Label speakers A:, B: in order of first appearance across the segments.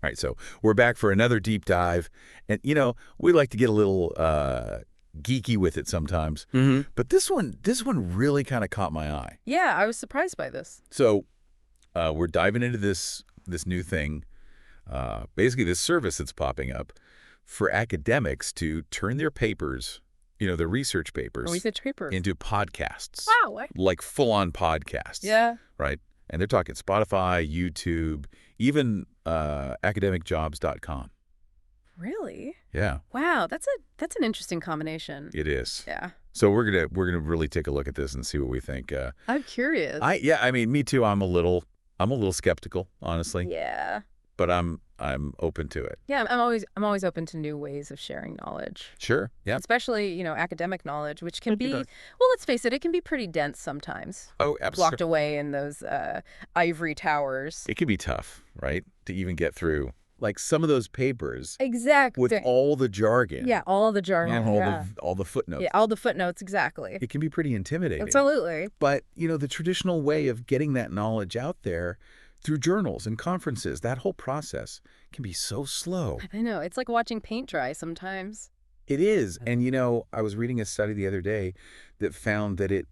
A: All right, so we're back for another deep dive. And, we like to get a little geeky with it sometimes. But this one really kind of caught my eye.
B: Yeah, I was surprised by this.
A: So we're diving into this new thing, basically this service that's popping up for academics to turn their papers, their research papers, into podcasts.
B: Wow.
A: Like full-on podcasts.
B: Yeah.
A: Right? And they're talking Spotify, YouTube, even academicjobs.com.
B: Really?
A: Yeah.
B: Wow, that's an interesting combination.
A: It is.
B: Yeah.
A: So we're gonna really take a look at this and see what we think.
B: I'm curious.
A: I mean, me too. I'm a little skeptical, honestly.
B: Yeah.
A: But I'm open to it.
B: Yeah, I'm always open to new ways of sharing knowledge.
A: Sure. Yeah.
B: Especially, academic knowledge, which can be, well, let's face it can be pretty dense sometimes.
A: Oh, absolutely.
B: Locked away in those ivory towers.
A: It can be tough, right? To even get through like some of those papers.
B: Exactly.
A: With all the jargon.
B: Yeah, all the jargon.
A: And all the footnotes.
B: Yeah, all the footnotes, exactly.
A: It can be pretty intimidating.
B: Absolutely.
A: But, the traditional way of getting that knowledge out there through journals and conferences, that whole process can be so slow.
B: I know. It's like watching paint dry sometimes.
A: It is. And, I was reading a study the other day that found that it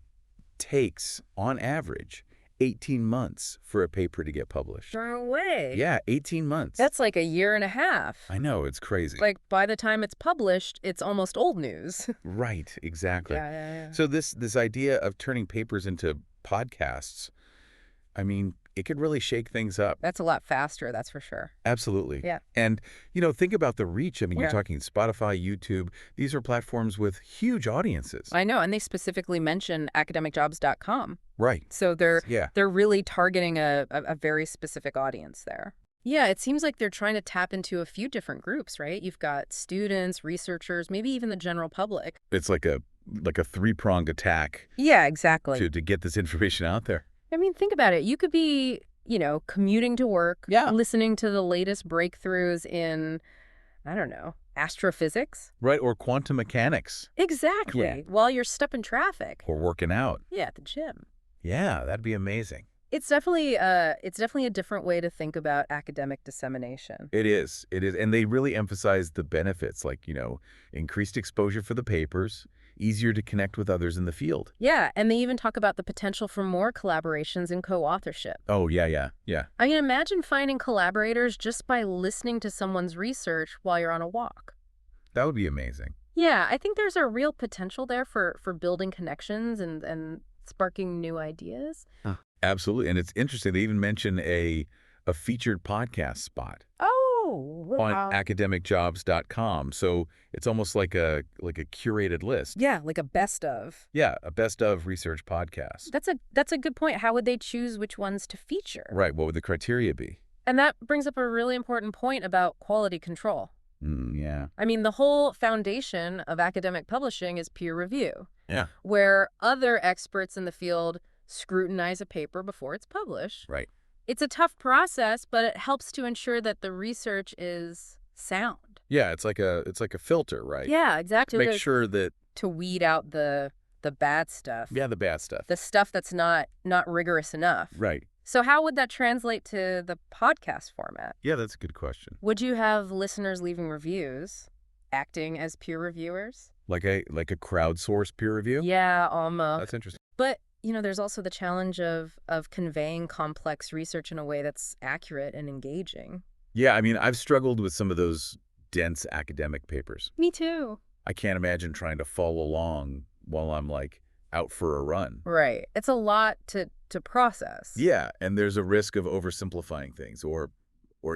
A: takes, on average, 18 months for a paper to get published.
B: No way.
A: Yeah, 18 months.
B: That's like a year and a half.
A: I know, it's crazy.
B: Like by the time it's published, it's almost old news.
A: Right, exactly.
B: Yeah.
A: So this idea of turning papers into podcasts, I mean, it could really shake things up.
B: That's a lot faster, that's for sure.
A: Absolutely.
B: Yeah.
A: And, think about the reach. I mean,
B: Yeah.
A: You're talking Spotify, YouTube. These are platforms with huge audiences.
B: I know, and they specifically mention academicjobs.com.
A: Right.
B: So they're really targeting a very specific audience there. Yeah, it seems like they're trying to tap into a few different groups, right? You've got students, researchers, maybe even the general public.
A: It's like a three-pronged attack.
B: Yeah, exactly.
A: To get this information out there.
B: I mean, think about it. You could be, commuting to work, listening to the latest breakthroughs in, I don't know, astrophysics.
A: Right, or quantum mechanics.
B: Exactly.
A: Yeah.
B: While you're stuck in traffic.
A: Or working out.
B: Yeah, at the gym.
A: Yeah, that'd be amazing.
B: It's definitely a different way to think about academic dissemination.
A: It is. And they really emphasize the benefits, like, increased exposure for the papers, easier to connect with others in the field.
B: Yeah, and they even talk about the potential for more collaborations and co-authorship.
A: Oh, yeah.
B: I mean, imagine finding collaborators just by listening to someone's research while you're on a walk.
A: That would be amazing.
B: Yeah, I think there's a real potential there for building connections and sparking new ideas.
A: Huh. Absolutely. And it's interesting. They even mention a featured podcast spot.
B: Oh,
A: on academicjobs.com. So it's almost like a curated list.
B: Yeah, like a best of.
A: Yeah, a best of research podcast.
B: That's a good point. How would they choose which ones to feature?
A: Right. What would the criteria be?
B: And that brings up a really important point about quality control.
A: Yeah.
B: I mean, the whole foundation of academic publishing is peer review.
A: Yeah.
B: Where other experts in the field scrutinize a paper before it's published.
A: Right.
B: It's a tough process, but it helps to ensure that the research is sound.
A: Yeah, it's like a filter, right?
B: Yeah, exactly.
A: Make sure that
B: to weed out the bad stuff.
A: Yeah, the bad stuff.
B: The stuff that's not rigorous enough.
A: Right.
B: So how would that translate to the podcast format?
A: Yeah, that's a good question.
B: Would you have listeners leaving reviews, acting as peer reviewers?
A: Like a crowdsourced peer review?
B: Yeah, almost.
A: That's interesting.
B: But there's also the challenge of conveying complex research in a way that's accurate and engaging.
A: Yeah, I mean, I've struggled with some of those dense academic papers.
B: Me too.
A: I can't imagine trying to follow along while I'm out for a run.
B: Right. It's a lot to process.
A: Yeah, and there's a risk of oversimplifying things or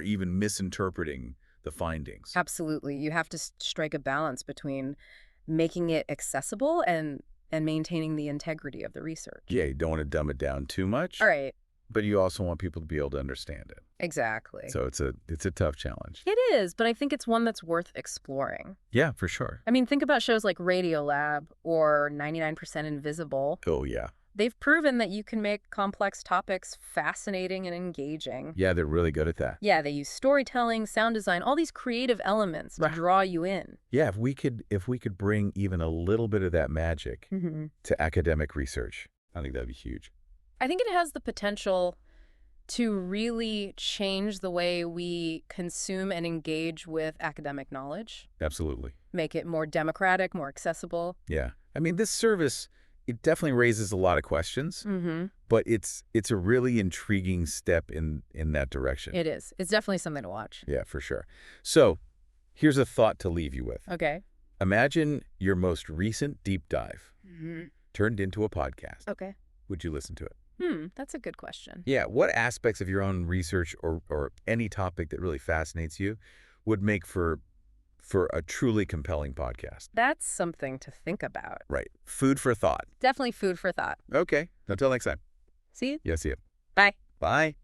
A: even misinterpreting the findings.
B: Absolutely. You have to strike a balance between making it accessible and maintaining the integrity of the research.
A: Yeah, you don't want to dumb it down too much.
B: All right.
A: But you also want people to be able to understand it.
B: Exactly.
A: So it's a tough challenge.
B: It is, but I think it's one that's worth exploring.
A: Yeah, for sure.
B: I mean, think about shows like Radiolab or 99% Invisible.
A: Oh, yeah.
B: They've proven that you can make complex topics fascinating and engaging.
A: Yeah, they're really good at that.
B: Yeah, they use storytelling, sound design, all these creative elements to draw you in.
A: Yeah, if we could bring even a little bit of that magic to academic research, I think that'd be huge.
B: I think it has the potential To really change the way we consume and engage with academic knowledge.
A: Absolutely.
B: Make it more democratic, more accessible.
A: Yeah. I mean, this service, it definitely raises a lot of questions, but it's a really intriguing step in that direction.
B: It is. It's definitely something to watch.
A: Yeah, for sure. So here's a thought to leave you with.
B: Okay.
A: Imagine your most recent deep dive turned into a podcast.
B: Okay.
A: Would you listen to it?
B: That's a good question.
A: Yeah, what aspects of your own research or any topic that really fascinates you would make for a truly compelling podcast?
B: That's something to think about.
A: Right. Food for thought.
B: Definitely food for thought.
A: Okay. Until next time.
B: See you.
A: Yeah, see you.
B: Bye.
A: Bye.